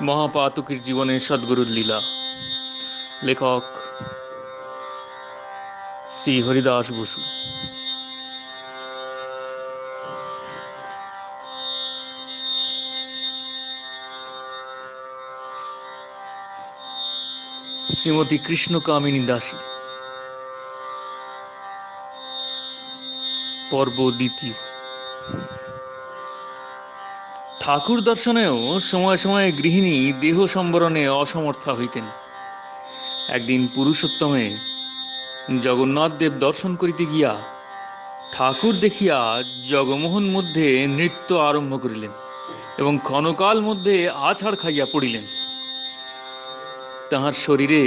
মহাপাতকের জীবনে সদ্গুরুর লীলা। লেখক শ্রী হরিদাস বসু। শ্রীমতী কৃষ্ণকামিনী দাসী, পর্ব দ্বিতীয়। ঠাকুর দর্শনেও সময় সময়ে গৃহিণী দেহ সম্বরণে অসমর্থা হইতেন। একদিন পুরুষোত্তমে জগন্নাথ দেব দর্শন করিতে গিয়া ঠাকুর দেখিয়া জগমোহন মধ্যে নৃত্য আরম্ভ করিলেন এবং ক্ষণকাল মধ্যে আছাড় খাইয়া পড়িলেন। তাহার শরীরে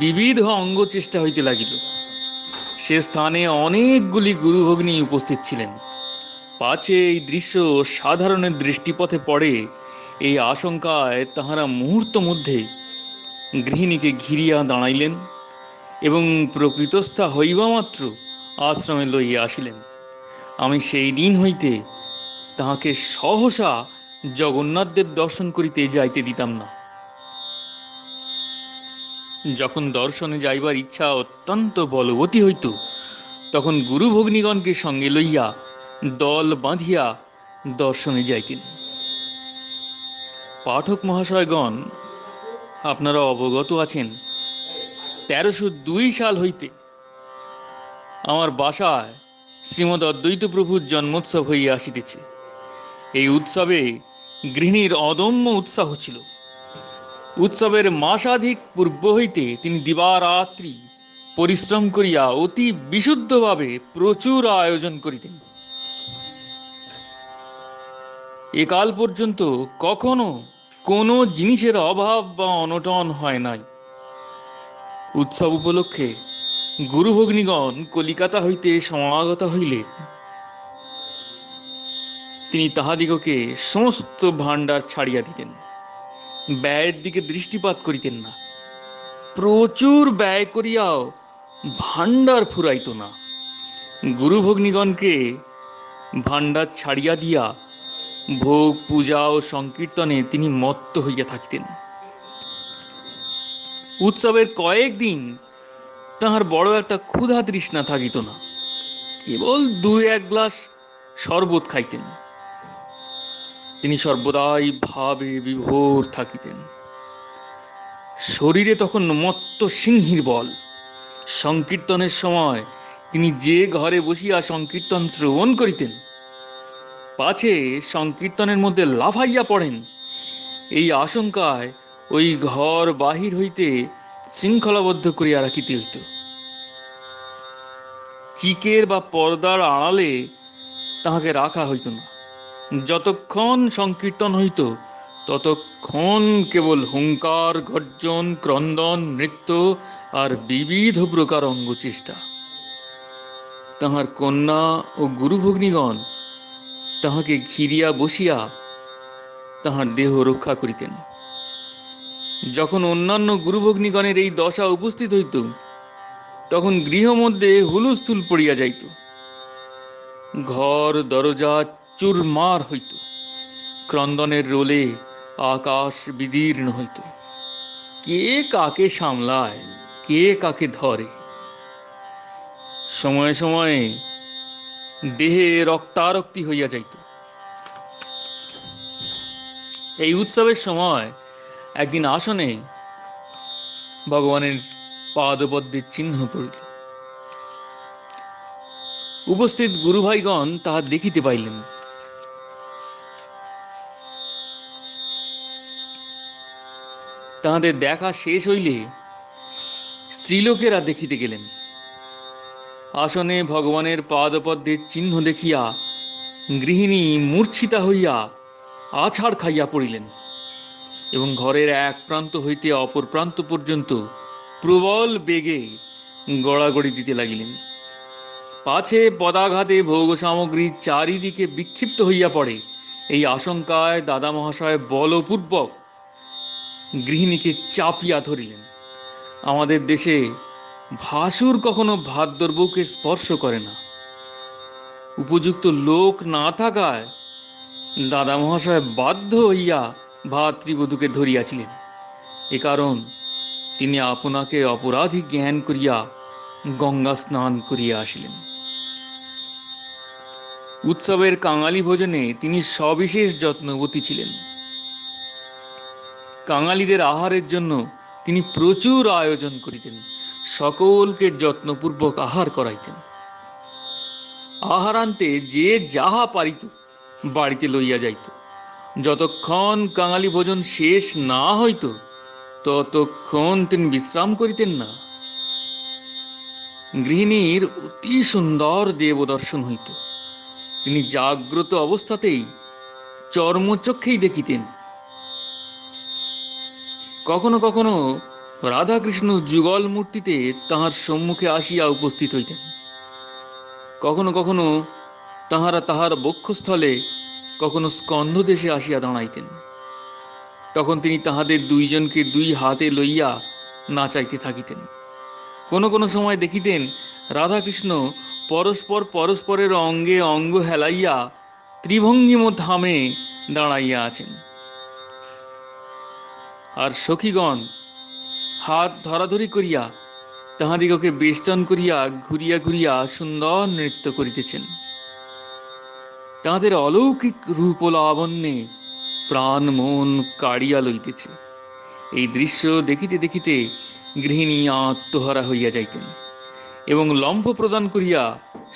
বিবিধ অঙ্গ চেষ্টা হইতে লাগিল। সে স্থানে অনেকগুলি গুরুভগ্নী উপস্থিত ছিলেন। পাছে এই দৃশ্য সাধারণের দৃষ্টিপথে পড়ে, এই আশঙ্কায় তাহারা মুহূর্ত মধ্যে গৃহিণীকে ঘিরিয়া দাঁড়াইলেন এবং প্রকৃতস্থা হইবা মাত্র আশ্রমে লইয়া আসিলেন। আমি সেই দিন হইতে তাহাকে সহসা জগন্নাথ দেব দর্শন করিতে যাইতে দিতাম না। যখন দর্শনে যাইবার ইচ্ছা অত্যন্ত বলবতী হইত, তখন গুরুভগ্নীগণকে সঙ্গে লইয়া দল বাঁধিয়া দর্শনে যাইতেন। পাঠক মহাশয়গণ, আপনারা অবগত আছেন, 1302 সাল হইতে আমার বাসায় শ্রীমদ অদ্বৈত প্রভুর জন্মোৎসব হইয়া আসিতেছে। এই উৎসবে গৃহিণীর অদম্য উৎসাহ ছিল। উৎসবের মাসাধিক পূর্ব হইতে তিনি দিবারাত্রি পরিশ্রম করিয়া অতি বিশুদ্ধভাবে প্রচুর আয়োজন করিতেন। একাল পর্যন্ত কখনো কোনো জিনিসের অভাব বা অনটন হয় নাই। উৎসব উপলক্ষে গুরুভগ্নীগণ কলিকাতা হইতে সমাগত হইলে তিনি তাহাদিগকে সমস্ত ভাণ্ডার ছাড়িয়া দিতেন। ব্যয়ের দিকে দৃষ্টিপাত করিতেন না। প্রচুর ব্যয় করিয়াও ভাণ্ডার ফুরাইত না। গুরুভগ্নীগণকে ভাণ্ডার ছাড়িয়া দিয়া ভোগ পূজা ও সংকীর্তনে তিনি মত্ত হইয়া থাকিতেন। উৎসবের কয়েকদিন তাহার বড় একটা ক্ষুধা তৃষ্ণা থাকিত না। কেবল 2-1 গ্লাস শরবত খাইতেন। তিনি সর্বদাই ভাবে বিভোর থাকিতেন। শরীরে তখন মত্ত সিংহীর বল। সংকীর্তনের সময় তিনি যে ঘরে বসিয়া সংকীর্তন শ্রবণ করিতেন, পাছে সংকীর্তনের মধ্যে লাফাইয়া পড়েন, এই আশঙ্কায় ওই ঘর বাহির হইতে শৃঙ্খলাবদ্ধ করিয়া রাখিতে হইত। চিকের বা পর্দার আড়ালে তাহাকে রাখা হইত না। যতক্ষণ সংকীর্তন হইত ততক্ষণ কেবল হুঙ্কার, গর্জন, ক্রন্দন, নৃত্য আর বিবিধ প্রকার অঙ্গচেষ্টা। তাহার কন্যা ও গুরুভগ্নীগণ তাহাকে ঘিরিয়া বসিয়া তাহার দেহ রক্ষা করিতেন। যখন অন্যান্য গুরুভগ্নীগণের এই দশা উপস্থিত হইত, তখন গৃহ মধ্যে হুলস্থুল পড়িয়া যাইত। ঘর দরজা চুরমার হইত। ক্রন্দনের রোলে আকাশ বিদীর্ণ হইত। কে কাকে সামলায়, কে কাকে ধরে। সময়ে সময়ে দেহে রক্তারক্তি হইয়া যাইত। এই উৎসবের সময় একদিন আসনে ভগবানের পাদপদ্মের চিহ্ন পড়িল। উপস্থিত গুরুভাইগণ তাহা দেখিতে পাইলেন। তাহাদের দেখা শেষ হইলে স্ত্রীলোকেরা দেখিতে গেলেন। আসনে ভগবানের পাদপদ্মের চিহ্ন দেখিয়া গৃহিণী মূর্ছিতা হইয়া আছাড় খাইয়া পড়িলেন এবং ঘরের এক প্রান্ত হইতে অপর প্রান্ত পর্যন্ত প্রবল বেগে গড়াগড়ি দিতে লাগিলেন। পাছে পদাঘাতে ভোগ সামগ্রী চারিদিকে বিক্ষিপ্ত হইয়া পড়ে, এই আশঙ্কায় দাদা মহাশয় বলপূর্বক গৃহিণীকে চাপিয়া ধরিলেন। আমাদের দেশে ভাসুর কখনো ভাদ্যর বউকে স্পর্শ করে না। উপযুক্ত লোক না থাকায় দাদা মহাশয় বাধ্য হইয়া ভাতৃবধূকে ধরিয়াছিলেন, এ কারণ তিনি আপনাকে অপরাধী জ্ঞান করিয়া গঙ্গা স্নান করিয়া আসিলেন। উৎসবের কাঙালি ভোজনে তিনি সবিশেষ যত্নবতী ছিলেন। কাঙালিদের আহারের জন্য তিনি প্রচুর আয়োজন করিতেন, সকলকে যত্নপূর্বক আহার করাইতেন। আহারান্তে যে যাহা পারিত বাড়িতে লইয়া যাইত। যতক্ষণ কাঙালি ভোজন শেষ না হইত ততক্ষণ তিনি বিশ্রাম করিতেন না। গৃহিণীর অতি সুন্দর দেবদর্শন হইত। তিনি জাগ্রত অবস্থাতেই চর্মচক্ষেই দেখিতেন। কখনো কখনো রাধাকৃষ্ণ যুগল মূর্তিতে তাহার সম্মুখে আসিয়া উপস্থিত হইতেন। কখনো কখনো তাহারা তাহার বক্ষস্থলে, কখনো স্কন্ধদেশে আসিয়া দাঁড়াইতেন। তখন তিনি তাহাদের দুইজনকে দুই হাতে লইয়া নাচাইতে থাকিতেন। কোনো কোনো সময় দেখিতেন রাধাকৃষ্ণ পরস্পর পরস্পরের অঙ্গে অঙ্গ হেলাইয়া ত্রিভঙ্গিম ধামে দাঁড়াইয়া আছেন, আর সখীগণ হাত ধরাধরি করিয়া তাহাদিগকে বেষ্টন করিয়া ঘুরিয়া ঘুরিয়া সুন্দর নৃত্য করিতেছেন। তাহাদের অলৌকিক রূপ ও লাবণ্যে প্রাণ মন কাড়িয়া লইতেছে। এই দৃশ্য দেখিতে দেখিতে গৃহিণী আত্মহারা হইয়া যাইতেন এবং লম্ফ প্রদান করিয়া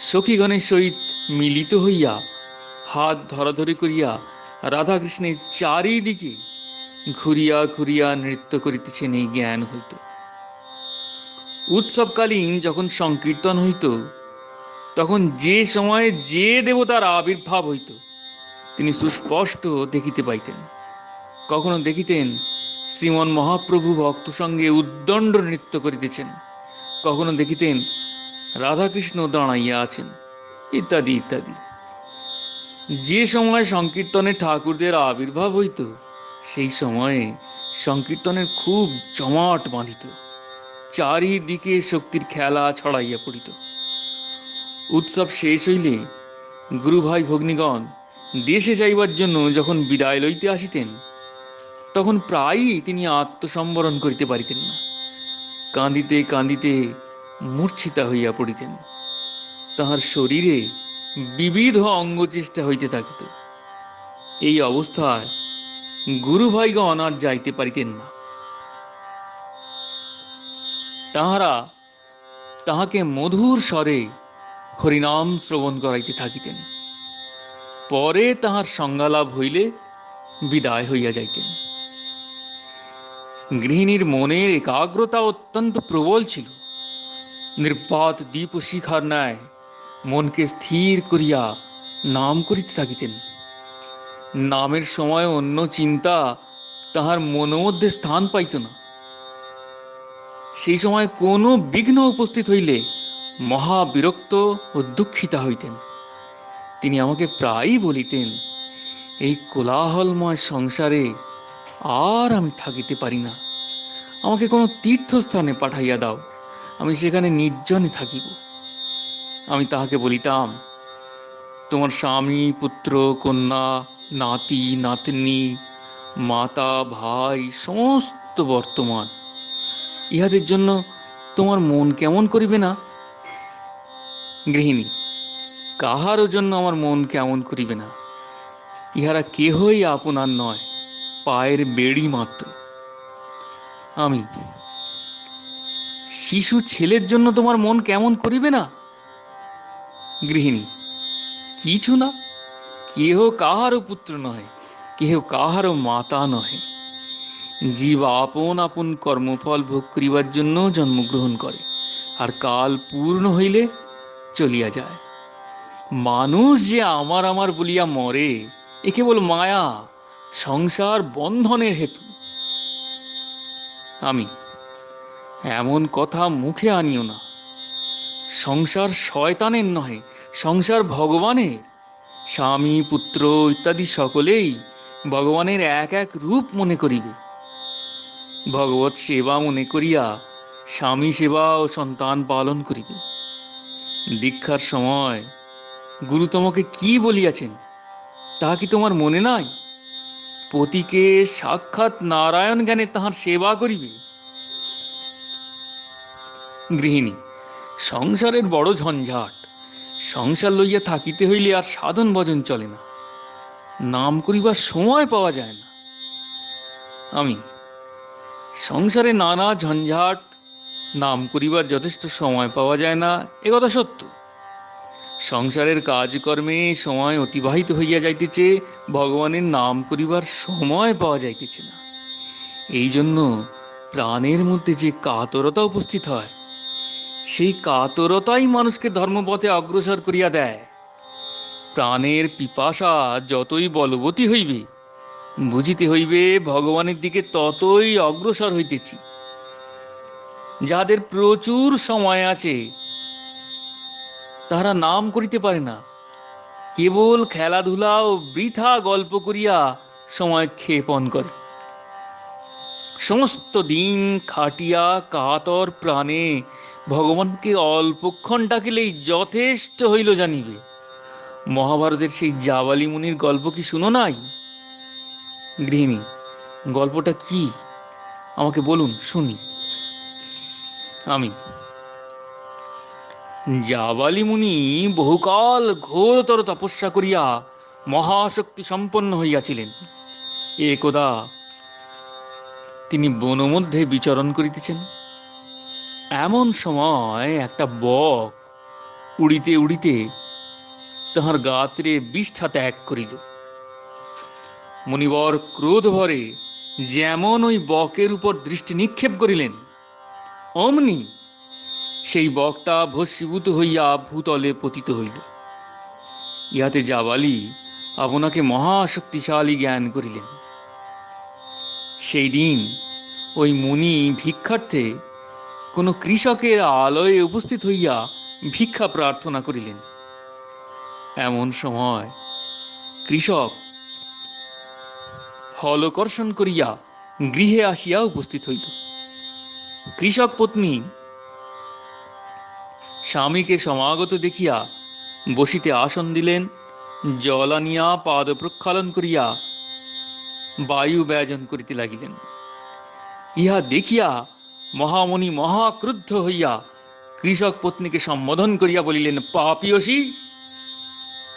সখীগণের সহিত মিলিত হইয়া হাত ধরাধরি করিয়া রাধাকৃষ্ণের চারিদিকে ঘুরিয়া ঘুরিয়া নৃত্য করিতেছেন এই জ্ঞান হইত। উৎসবকালীন যখন সংকীর্তন হইত, তখন যে সময়ে যে দেবতার আবির্ভাব হইত তিনি সুস্পষ্ট দেখিতে পাইতেন। কখনো দেখিতেন শ্রীমন মহাপ্রভু ভক্ত সঙ্গে উদ্দণ্ড নৃত্য করিতেছেন, কখনো দেখিতেন রাধাকৃষ্ণ দাঁড়াইয়া আছেন, ইত্যাদি ইত্যাদি। যে সময় সংকীর্তনে ঠাকুরদের আবির্ভাব হইত সেই সময়ে সংকীর্তনের খুব জমাট বাঁধিত, চারিদিকে শক্তির খেলা ছড়াইয়া পড়িত। উৎসব শেষ হইলে গুরুভাই ভগ্নীগণ দেশে যাইবার জন্য যখন বিদায় লইতে আসিতেন, তখন প্রায়ই তিনি আত্মসম্বরণ করিতে পারিতেন না। কাঁদিতে কাঁদিতে মূর্ছিতা হইয়া পড়িতেন। তাহার শরীরে বিবিধ অঙ্গচেষ্টা হইতে থাকিত। এই অবস্থায় গুরুভাইগণ আর যাইতে পারিতেন না। তাহারা তাহাকে মধুর স্বরে হরিনাম শ্রবণ করাইতে থাকিতেন। পরে তাহার সংজ্ঞালাভ হইলে বিদায় হইয়া যাইতেন। গৃহিণীর মনের একাগ্রতা অত্যন্ত প্রবল ছিল। নির্বাত দীপ শিখার ন্যায় মনকে স্থির করিয়া নাম করিতে থাকিতেন। নামের সময় অন্য চিন্তা তাহার মনের মধ্যে স্থান পাইত না। সেই সময় কোনো বিঘ্ন উপস্থিত হইলে মহা বিরক্ত ও দুঃখিতা হইতেন। তিনি আমাকে প্রায়ই বলিতেন, এই কোলাহলময় সংসারে আর আমি থাকিতে পারি না, আমাকে কোনো তীর্থস্থানে পাঠাইয়া দাও, আমি সেখানে নির্জনে থাকিব। আমি তাহাকে বলিতাম, তোমার স্বামী, পুত্র, কন্যা, নাতি নাতনি, মাতা, ভাই সমস্ত বর্তমান, ইহাদের জন্য তোমার মন কেমন করিবে না? গৃহিণী: কাহারও জন্য আমার মন কেমন করিবে না, ইহারা কেহই আপনার নয়, পায়ের বেড়ি মাত্র। আমি: শিশু ছেলের জন্য তোমার মন কেমন করিবে না? গৃহিণী: কিছু না, কেহ কাহারও পুত্র নহে, কেহ কাহারও মাতা নহে। জীব আপন আপন কর্মফল ভোগ করিবার জন্য জন্মগ্রহণ করে, আর কাল পূর্ণ হইলে চলিয়া যায়। মানুষ যে আমার আমার বলিয়া মরে, এ কেবল মায়া, সংসার বন্ধনের হেতু। আমি: এমন কথা মুখে আনিও না। সংসার শয়তানের নহে, সংসার ভগবানের। স্বামী, পুত্র ইত্যাদি সকলেই ভগবানের এক এক রূপ মনে করিবে। ভগবত সেবা মনে করিয়া স্বামী সেবা ও সন্তান পালন করিবে। দীক্ষার সময় গুরু তোমাকে কি বলিয়াছেন তাহা কি তোমার মনে নাই? পতিকে সাক্ষাৎ নারায়ণ জ্ঞানে তাহার সেবা করিবে। গৃহিণী, সংসারের বড় ঝঞ্ঝাট। সংসার লইয়া থাকিতে হইলে আর সাধন ভজন চলে না, নাম করিবার সময় পাওয়া যায় না। আমি, সংসারে নানা ঝঞ্ঝাট, নাম করিবার যথেষ্ট সময় পাওয়া যায় না, একথা সত্য। সংসারের কাজকর্মে সময় অতিবাহিত হইয়া যাইতেছে, ভগবানের নাম করিবার সময় পাওয়া যাইতেছে না। এই জন্য প্রাণের মধ্যে যে কাতরতা উপস্থিত হয়, সেই কাতরতাই মানুষকে ধর্মপথে অগ্রসর করিয়া দেয়। প্রাণের পিপাসা যতই বলবতী হইবে, বুঝিতে হইবে ভগবানের দিকে ততই অগ্রসর হইতেছি। যাদের প্রচুর সময় আছে, তাহারা নাম করিতে পারে না, কেবল খেলাধুলা ও বৃথা গল্প করিয়া সময় ক্ষেপণ করে। সমস্ত দিন খাটিয়া কাতর প্রাণে ভগবানকে অল্পক্ষণ ডাকিলেই যথেষ্ট হইল জানিবে। মহাভারতের সেই জাবালি মুনির গল্প কি শুনো নাই? গৃহিণী, গল্পটা কি আমাকে বলুন, শুনি। আমি, জাবালি মুনি বহুকাল ঘোরতর তপস্যা করিয়া মহাশক্তি সম্পন্ন হইয়াছিলেন। একদা তিনি বনমধ্যে বিচরণ করিতেছেন। এমন সময় একটা বক উড়িতে উড়িতে তাহার গাত্রে বিষ্ঠা ত্যাগ করিল। মুনিবর ক্রোধ ভরে যেমন ওই বকের উপর দৃষ্টি নিক্ষেপ করিলেন, অমনি সেই বকটা ভস্মীভূত হইয়া ভূতলে পতিত হইল। ইহাতে জাবালি আপনাকে মহাশক্তিশালী জ্ঞান করিলেন। সেই দিন ওই মুনি ভিক্ষার্থে কোনো কৃষকের আলয়ে উপস্থিত হইয়া ভিক্ষা প্রার্থনা করিলেন। এমন সময় কৃষক ফলকর্ষণ করিয়া গৃহে আসিয়া উপস্থিত হইল। কৃষক পত্নী স্বামীকে সমাগত দেখিয়া বসিতে আসন দিলেন, জল আনিয়া পাদ প্রক্ষালন করিয়া বায়ু ব্যজন করিতে লাগিলেন। ইহা দেখিয়া মহামুনি মহাক্রুদ্ধ হইয়া কৃষক পত্নীকে সম্বোধন করিয়া বলিলেন, পাপিয়সী,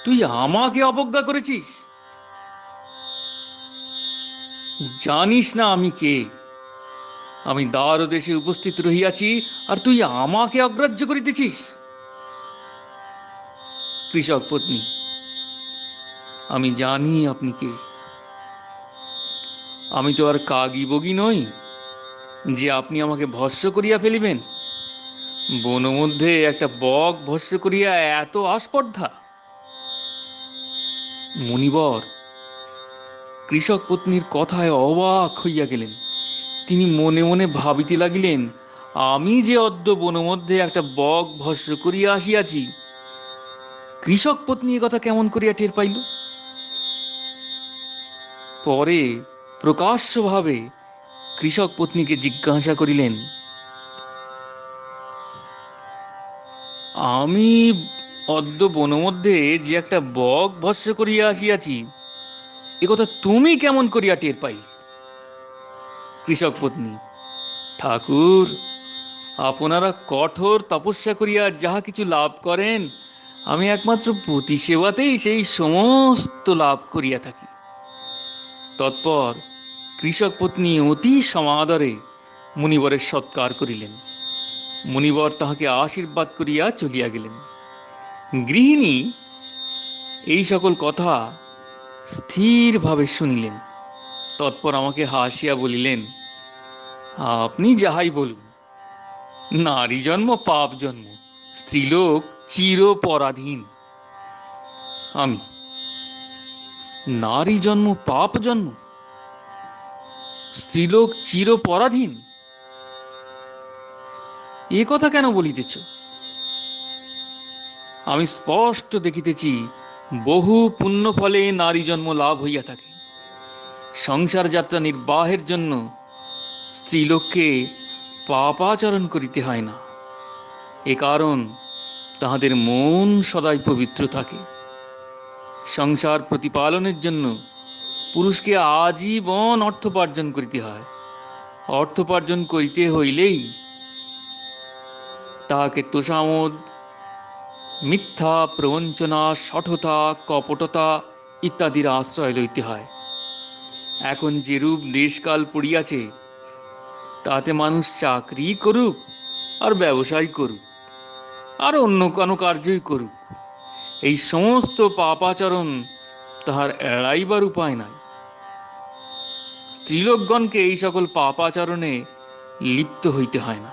তুই আমাকে অবজ্ঞা করেছিস? জানিস না আমি কে? আমি দ্বার দেশে উপস্থিত রহিয়াছি, আর তুই আমাকে অগ্রাহ্য করিতেছিস? কৃষক পত্নী, আমি জানি আপনি কে। আমি তো আর কাগি বগি নই যে আপনি আমাকে ভস্ম করিয়া ফেলিবেন। বনমধ্যে একটা বক ভস্ম করিয়া এত আস্পর্ধা? মুনিবর কৃষক পত্নীর কথায় অবাক হইয়া গেলেন। তিনি মনে মনে ভাবিতে লাগিলেন, আমি যে অদ্য বনমধ্যে একটা বক ভস্ম করিয়া আসিয়াছি, কৃষক পত্নী এ কথা কেমন করিয়া টের পাইল? পরে প্রকাশ্যভাবে কৃষক পত্নীকে জিজ্ঞাসা করিলেন, আমি অদ্য বনমধ্যে যে একটা বক ভস্ম করিয়া আসিয়াছি, এ কথা তুমি কেমন করিয়া টের পাইলে? কৃষক পত্নী, ঠাকুর, আপনারা কঠোর তপস্যা করিয়া যাহা কিছু লাভ করেন, আমি একমাত্র পতি সেবাতেই সেই সমস্ত লাভ করিয়া থাকি। তৎপর কৃষক পত্নী অতি সমাদরে মুনিবরের সৎকার করিলেন। মুনিবর তাহাকে আশীর্বাদ করিয়া চলিয়া গেলেন। গৃহিণী এই সকল কথা স্থিরভাবে শুনিলেন। তৎপর আমাকে হাসিয়া বলিলেন, আপনি যাহাই বলুন, নারী জন্ম পাপ জন্ম, স্ত্রীলোক চির পরাধীন। আমি, নারী জন্ম পাপ জন্ম, স্ত্রীলোক চির পরাধীন, এ কথা কেন বলিতেছ? আমি স্পষ্ট দেখিতেছি, বহু পুণ্য ফলে নারী জন্ম লাভ হইয়া থাকে। সংসার যাত্রা নির্বাহের জন্য স্ত্রীলোককে পাপাচরণ করিতে হয় না। এ কারণ তাহাদের মন সদাই পবিত্র থাকে। সংসার প্রতিপালনের জন্য পুরুষকে আজীবন অর্থোপার্জন করিতে হয়। অর্থোপার্জন করিতে হইলেই তাহাকে তোষামোদ, মিথ্যা প্রবঞ্চনা, শঠতা, কপটতা ইত্যাদির আশ্রয় লইতে হয়। এখন যেরূপ দেশকাল পড়িয়াছে, তাতে মানুষ চাকরি করুক আর ব্যবসায় করুক আর অন্য কোনো কার্যই করুক, এই সমস্ত পাপাচরণ তাহার এড়াইবার উপায় নাই। স্ত্রীলোকগণকে এই সকল পাপাচরণে লিপ্ত হইতে হয় না।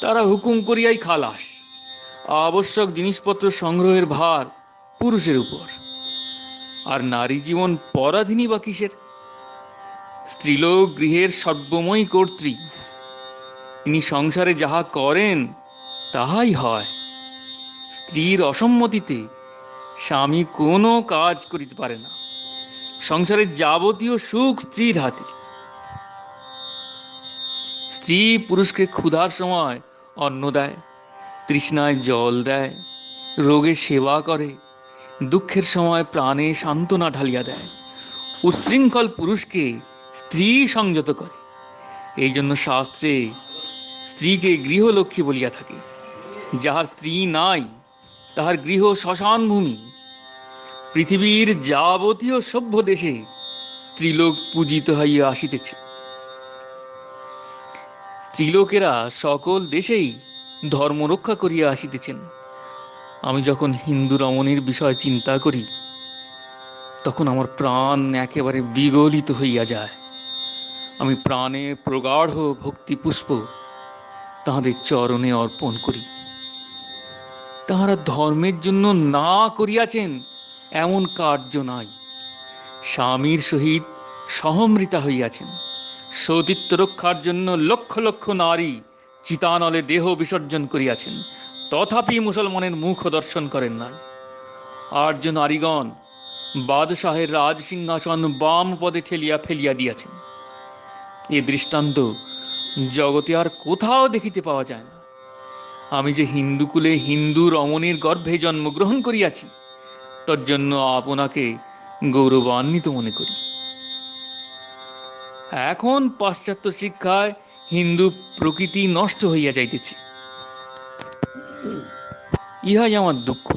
তারা হুকুম করিয়াই খালাস। আবশ্যক জিনিসপত্র সংগ্রহের ভার পুরুষের উপর। আর নারী জীবন পরাধীনই বা কিসের? স্ত্রীলোক গৃহের সর্বময়ী কর্ত্রী। তিনি সংসারে যাহা করেন তাহাই হয়। স্ত্রীর অসম্মতিতে স্বামী কোনো কাজ করিতে পারে না। সংসারের যাবতীয় সুখ স্ত্রীর হাতে। স্ত্রী পুরুষকে ক্ষুধার সময় অন্ন দেয়, তৃষ্ণায় জল দেয়, রোগে সেবা করে, দুঃখের সময় প্রাণে সান্ত্বনা ঢালিয়া দেয়। উচ্ছৃঙ্খল পুরুষকে স্ত্রী সংযত করে। এই জন্য শাস্ত্রে স্ত্রীকে গৃহলক্ষ্মী বলিয়া থাকে। যাহার স্ত্রী নাই, তাহার গৃহ শ্মশান ভূমি। পৃথিবীর যাবতীয় সভ্য দেশে স্ত্রীলোক পূজিত হইয়া আসিতেছে। স্ত্রীলোকেরা সকল দেশেই ধর্ম রক্ষা করিয়া আসিতেছেন। আমি যখন হিন্দু রমণীর বিষয় চিন্তা করি, তখন আমার প্রাণ একেবারে বিগলিত হইয়া যায়। আমি প্রাণে প্রগাঢ় ভক্তি পুষ্প তাহাদের চরণে অর্পণ করি। তাহারা ধর্মের জন্য না করিয়াছেন এমন কার্য নাই। স্বামীর সহিত সহমৃতা হইয়াছেন। সতীত্ব রক্ষার জন্য লক্ষ লক্ষ নারী চিতানলে দেহ বিসর্জন করিয়াছেন, তথাপি মুসলমানের মুখ দর্শন করেন নাই। আর্য নারীগণ বাদশাহের রাজ সিংহাসন বাম পদে ঠেলিয়া ফেলিয়া দিয়াছেন। এ দৃষ্টান্ত জগতে আর কোথাও দেখিতে পাওয়া যায় না। আমি যে হিন্দু কুলে হিন্দু রমণীর গর্ভে জন্মগ্রহণ করিয়াছি, তোর জন্য আপনাকে গৌরবান্বিত মনে করি। এখন পাশ্চাত্য শিক্ষায় হিন্দু প্রকৃতি নষ্ট হইয়া যাইতেছে, ইহাই আমার দুঃখ।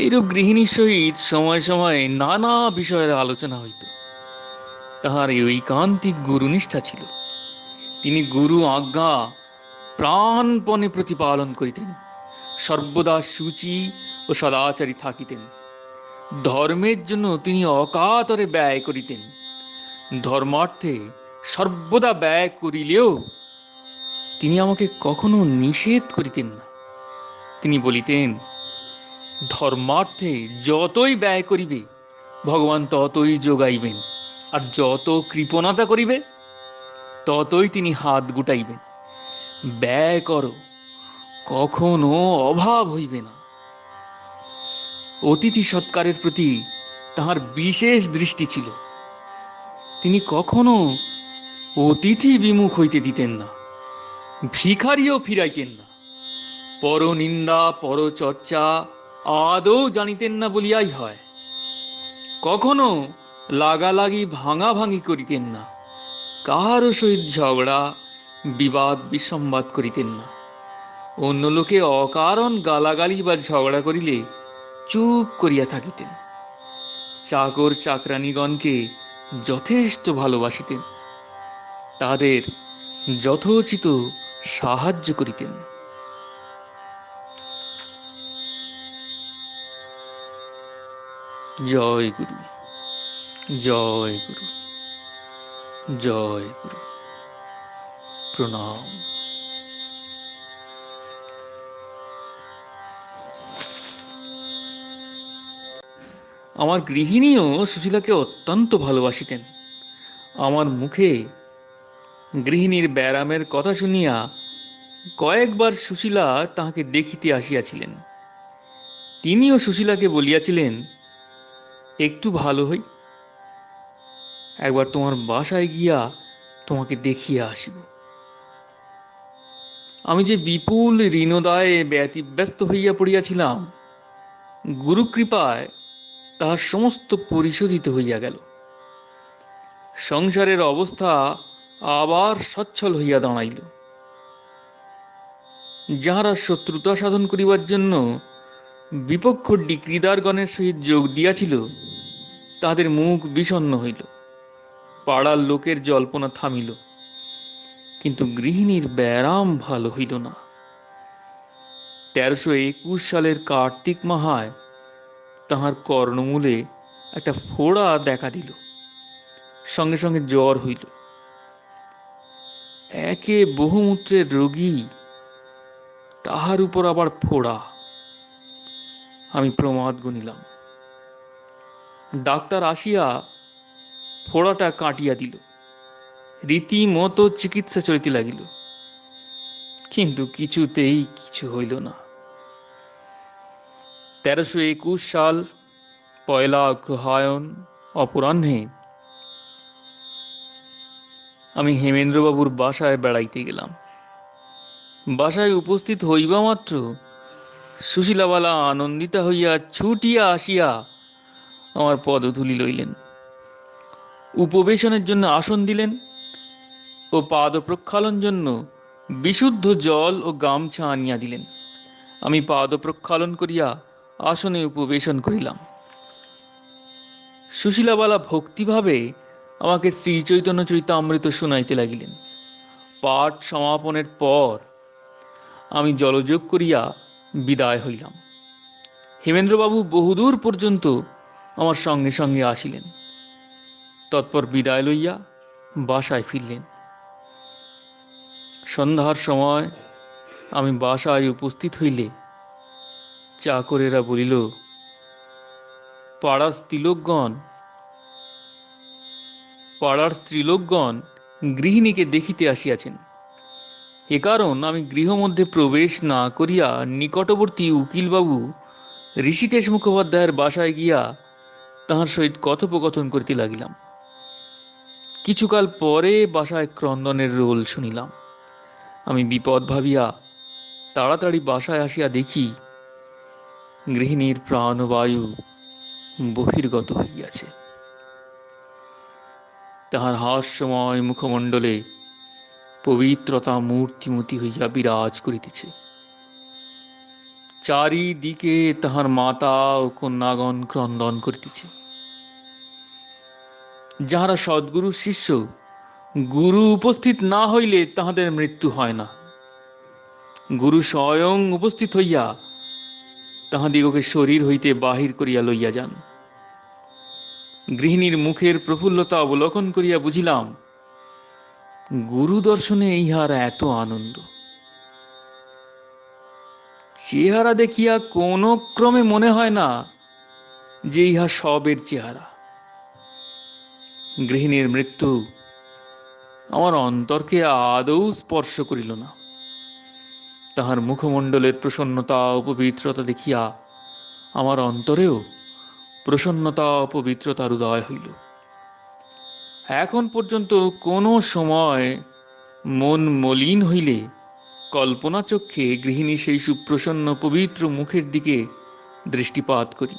এইরূপ গৃহিণীর সহিত সময় সময় নানা বিষয়ের আলোচনা হইত। তাহার ঐকান্তিক গুরুনিষ্ঠা ছিল। তিনি গুরু আজ্ঞা প্রাণপণে প্রতিপালন করিতেন। সর্বদা সূচি ও সদাচারী থাকিতেন। ধর্মের জন্য তিনি অকাতরে ব্যয় করিতেন। ধর্মার্থে সর্বদা ব্যয় করিলেও তিনি আমাকে কখনো নিষেধ করিতেন না। তিনি বলিতেন, ধর্মার্থে যতই ব্যয় করিবে ভগবান ততই যোগাইবেন, আর যত কৃপণতা করিবে ততই তিনি হাত গুটাইবেন। ব্যয় করো, কখনো অভাব হইবে না। অতিথি সৎকারের প্রতি তাহার বিশেষ দৃষ্টি ছিল। তিনি কখনো অতিথি বিমুখ হইতে দিতেন না, ভিখারিও ফিরাইতেন না। পরনিন্দা পরচর্চা আদৌ জানিতেন না বলিয়াই হয়। কখনো লাগালাগি ভাঙাভাঙি করিতেন না। কাহারও সহিত ঝগড়া বিবাদ বিসম্বাদ করিতেন না। অন্য লোকে অকারণ গালাগালি বা ঝগড়া করিলে চুপ করিয়া থাকিতেন। চাকর চাকরানীগণকে যথেষ্ট ভালোবাসিতেন, তাদের যথোচিত সাহায্য করিতেন। জয় গুরু, জয় গুরু, জয় গুরু, প্রণাম। আমার গৃহিণীও সুশীলাকে অত্যন্ত ভালোবাসিতেন। আমার মুখে গৃহিণীর ব্যারামের কথা শুনিয়া কয়েকবার সুশীলা তাহাকে দেখিতে আসিয়াছিলেন। তিনিও সুশীলাকে বলিয়াছিলেন, একটু ভালো হই, একবার তোমার বাসায় গিয়া তোমাকে দেখিয়া আসিব। আমি যে বিপুল ঋণদায়ে ব্যতিব্যস্ত হইয়া পড়িয়াছিলাম, গুরু কৃপায় তাহার সমস্ত পরিশোধিত হইয়া গেল। সংসারের অবস্থা আবার সচ্ছল হইয়া দাঁড়াইল। যাহারা শত্রুতা সাধন করিবার জন্য বিপক্ষ ডিক্রিদারগণের সহিত যোগ দিয়াছিল, তাহাদের মুখ বিষণ্ণ হইল, পাড়ার লোকের জল্পনা থামিল, কিন্তু গৃহিণীর ব্যারাম ভালো হইল না। 1321 সালের কার্তিক মাহায় তাহার কর্ণমূলে একটা ফোড়া দেখা দিল, সঙ্গে সঙ্গে জ্বর হইল। একে বহুমূত্রের রোগী, তাহার উপর আবার ফোড়া। আমি প্রমাদ গুনিলাম। ডাক্তার আসিয়া ফোড়াটা কাটিয়া দিল, রীতিমতো চিকিৎসা চলিতে লাগিল, কিন্তু কিছুতেই কিছু হইল না। 1321 সাল 1 অগ্রহায়ণ অপরাহ্নে আমি হেমেন্দ্রবাবুর বাসায় বেড়াইতে গেলাম। বাসায় উপস্থিত হইবা মাত্র সুশীলাবালা আনন্দিতা হইয়া ছুটিয়া আসিয়া আমার পদধূলি লইলেন, উপবেশনের জন্য আসন দিলেন ও পাদ প্রক্ষালন জন্য বিশুদ্ধ জল ও গামছা আনিয়া দিলেন। আমি পাদ প্রক্ষালন করিয়া আসনে উপবেশন করিলাম। সুশীলাবালা ভক্তিভাবে আমাকে শ্রী চৈতন্য চরিতামৃত শুনাইতে লাগিলেন। পাঠ সমাপনের পর আমি জলযোগ করিয়া বিদায় হইলাম। হেমেন্দ্রবাবু বহুদূর পর্যন্ত আমার সঙ্গে সঙ্গে আসিলেন, তৎপর বিদায় লইয়া বাসায় ফিরলেন। সন্ধ্যার সময় আমি বাসায় উপস্থিত হইলে চাকরেরা বলিল, পাড়ার স্ত্রীলোকগণ গৃহিণীকে দেখিতে আসিয়াছেন। এ কারণ আমি গৃহমধ্যে প্রবেশ না করিয়া নিকটবর্তী উকিলবাবু ঋষিকেশ মুখোপাধ্যায়ের বাসায় গিয়া তাহার সহিত কথোপকথন করিতে লাগিলাম। কিছুকাল পরে বাসায় ক্রন্দনের রোল শুনিলাম। আমি বিপদ ভাবিয়া তাড়াতাড়ি বাসায় আসিয়া দেখি গৃহিণীর প্রাণবায়ু বহির্গত হইয়াছে। তাহার হাস্যময় মুখমণ্ডলে পবিত্রতা মূর্তিমতি হইয়া বিরাজ করিতেছে। চারিদিকে তাহার মাতা ও কন্যাগণ ক্রন্দন করিতেছে। যাহারা সদ্গুরু শিষ্য, গুরু উপস্থিত না হইলে তাহাদের মৃত্যু হয় না। গুরু স্বয়ং উপস্থিত হইয়া তাহাদিগকে শরীর হইতে বাহির করিয়া লইয়া যান। গৃহিণীর মুখের প্রফুল্লতা অবলোকন করিয়া বুঝিলাম, গুরু দর্শনে ইহার এত আনন্দ। চেহারা দেখিয়া কোন ক্রমে মনে হয় না যে ইহা সবের চেহারা। গৃহিণীর মৃত্যু আমার অন্তরকে আদৌ স্পর্শ করিল না। তাহার মুখমণ্ডলের প্রসন্নতা ও পবিত্রতা দেখিয়া আমার অন্তরেও প্রসন্নতা ও পবিত্রতার উদয় হইল। এখন পর্যন্ত কোনো সময় মন মলিন হইলে কল্পনা চক্ষে গৃহিণী সেই সুপ্রসন্ন পবিত্র মুখের দিকে দৃষ্টিপাত করি,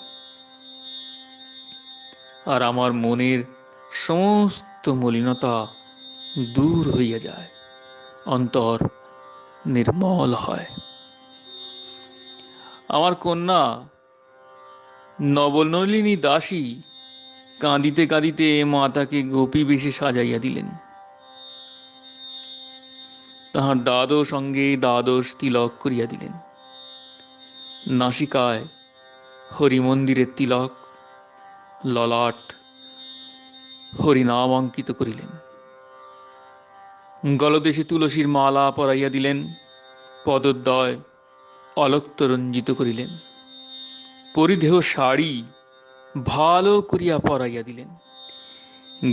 আর আমার মনের সমস্ত মলিনতা দূর হইয়া যায়, অন্তর নির্মল হয়। আমার কন্যা নবনলিনী দাসী কাঁদিতে কাঁদিতে মাতাকে গোপী বেশে সাজাইয়া দিলেন। তাহার দ্বাদশ অঙ্গে দ্বাদশ তিলক করিয়া দিলেন। নাসিকায় হরিমন্দিরের তিলক, ললাট হরিনাম অঙ্কিত করিলেন। গলদেশে তুলসীর মালা পরাইয়া দিলেন, পদদ্বয় অলক্ত রঞ্জিত করিলেন। পরিধেয় শাড়ি ভালো করিয়া পরাইয়া দিলেন।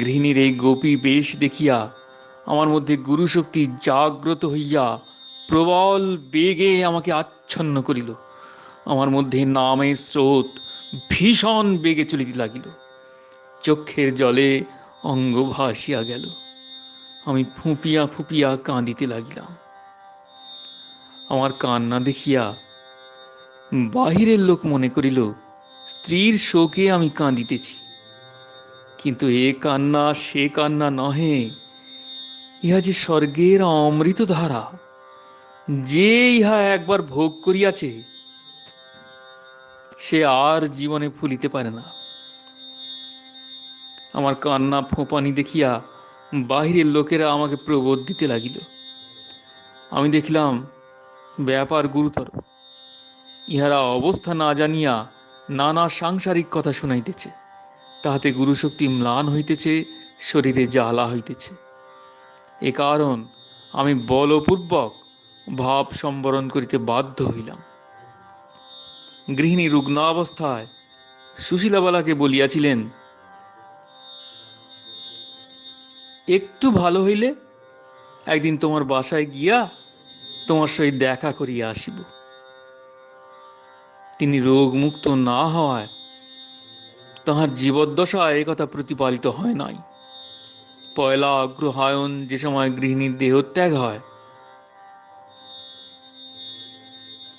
গৃহিণীর এই গোপী বেশ দেখিয়া আমার মধ্যে গুরুশক্তি জাগ্রত হইয়া প্রবল বেগে আমাকে আচ্ছন্ন করিল। আমার মধ্যে নামের স্রোত ভীষণ বেগে চলিতে লাগিল। চক্ষের জলে অঙ্গ ভাসিয়া গেল। আমি ফুঁপিয়া ফুঁপিয়া কাঁদিতে লাগিলাম। আমার কান্না দেখিয়া বাহিরের লোক মনে করিল স্ত্রীর শোকে আমি কাঁদিতেছি, কিন্তু এ কান্না সে কান্না নহে, ইহা যে স্বর্গের অমৃত ধারা। যে ইহা একবার ভোগ করিয়াছে, সে আর জীবনে ভুলিতে পারে না। আমার কান্না ফোঁপানি দেখিয়া বাহিরের লোকেরা আমাকে প্রবোধ দিতে লাগিল। আমি দেখিলাম ব্যাপার গুরুতর। ইহারা অবস্থা না জানিয়া নানা সাংসারিক কথা শুনাইতেছে, তাহাতে গুরুশক্তি ম্লান হইতেছে, শরীরে জ্বালা হইতেছে। এ কারণ আমি বলপূর্বক ভাব সম্বরণ করিতে বাধ্য হইলাম। গৃহিণী রুগ্নাবস্থায় সুশীলাবালাকে বলিয়াছিলেন, একটু ভালো হইলে একদিন তোমার বাসায় গিয়া তোমার সহিত দেখা করিয়া আসিব। তিনি রোগমুক্ত না হওয়ায় তাহার জীবদ্দশায় একথা প্রতিপালিত হয় নাই। পয়লা অগ্রহায়ণ যে সময় গৃহিণীর দেহত্যাগ হয়,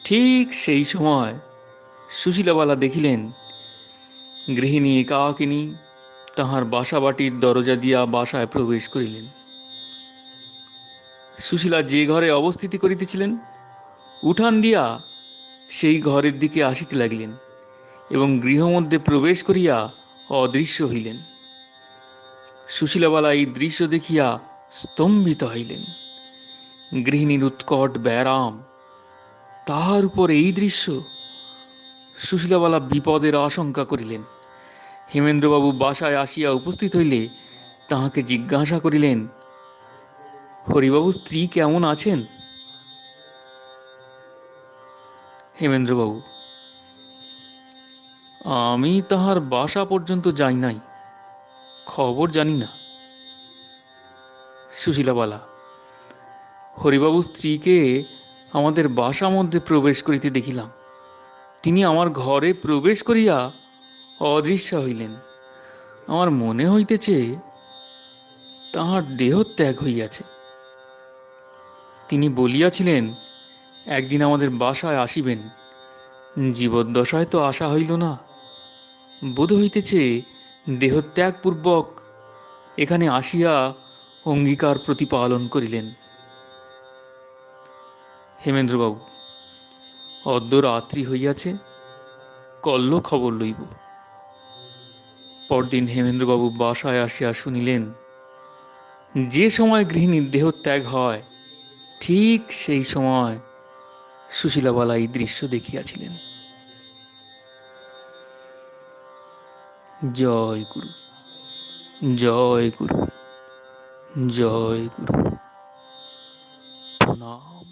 ঠিক সেই সময় সুশীলাবালা দেখিলেন গৃহিণী একাকিনী তাহার বাসাবাটির দরজা দিয়া বাসায় প্রবেশ করিলেন। সুশীলা যে ঘরে অবস্থিতি করিতেছিলেন, উঠান দিয়া সেই ঘরের দিকে আসিতে লাগিলেন এবং গৃহমধ্যে প্রবেশ করিয়া অদৃশ্য হইলেন। সুশীলাবালা এই দৃশ্য দেখিয়া স্তম্ভিত হইলেন। গৃহিণীর উৎকট ব্যারাম, তাহার উপর এই দৃশ্য। সুশীলাবালা বিপদের আশঙ্কা করিলেন। হেমেন্দ্রবাবু বাসায় আসিয়া উপস্থিত হইলে তাহাকে জিজ্ঞাসা করিলেন, হরিবাবু স্ত্রী কেমন আছেন? হেমেন্দ্রবাবু, আমি তাহার বাসা পর্যন্ত যাই নাই, খবর জানি না। সুশীলাবালা, হরিবাবু স্ত্রীকে আমাদের বাসা মধ্যে প্রবেশ করিতে দেখিলাম। তিনি আমার ঘরে প্রবেশ করিয়া অদৃশ্য হইলেন। আমার মনে হইতেছে তাহার দেহত্যাগ হইয়াছে। তিনি বলিয়াছিলেন একদিন আমাদের বাসায় আসিবেন, জীবদ্দশায় তো আসা হইল না। বোধ হইতেছে দেহত্যাগপূর্বক এখানে আসিয়া অঙ্গীকার প্রতিপালন করিলেন। হেমেন্দ্রবাবু, অদ্য রাত্রি হইয়াছে, কল্ল খবর লইব। পরদিন হেমেন্দ্রবাবু বাসায় আসিয়া শুনিলেন যে সময় গৃহিণীর দেহত্যাগ হয়, ঠিক সেই সময় সুশীলাবালা এই দৃশ্য দেখিয়াছিলেন। জয় গুরু, জয় গুরু, জয় গুরু, প্রণাম।